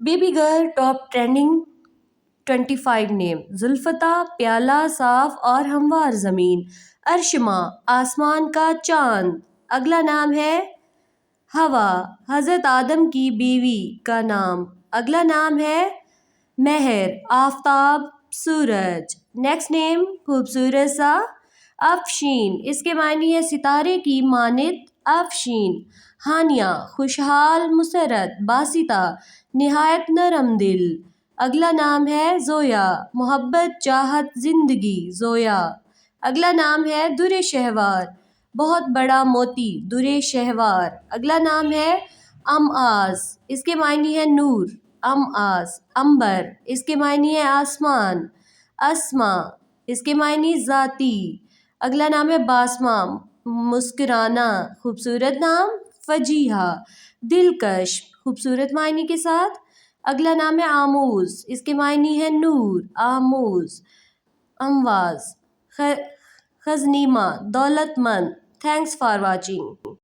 Baby girl top trending 25 نیم: زلفتا، پیالہ صاف اور ہموار زمین، ارشما، آسمان کا چاند۔ اگلا نام ہے ہوا، حضرت آدم کی بیوی کا نام۔ اگلا نام ہے مہر، آفتاب، سورج۔ نیکسٹ نیم، خوبصورت سا، افشین، اس کے معنی ہے ستارے کی مانند افشین۔ ہانیہ، خوشحال، مسرت، باسطہ، نہایت نرم دل۔ اگلا نام ہے زویا، محبت، چاہت، زندگی، زویا۔ اگلا نام ہے در شہوار، بہت بڑا موتی، در شہوار۔ اگلا نام ہے امآز، اس کے معنی ہے نور، امآز۔ عنبر، اس کے معنی ہے آسمان، اسما، اس کے معنی ذاتی۔ اگلا نام ہے باسمہ، مسکرانا، خوبصورت نام، فجیحہ، دلکش، خوبصورت معنی کے ساتھ۔ اگلا نام ہے آموز، اس کے معنی ہے نور، آموز، امواز۔ خزنیمہ، دولت مند۔ Thanks for watching.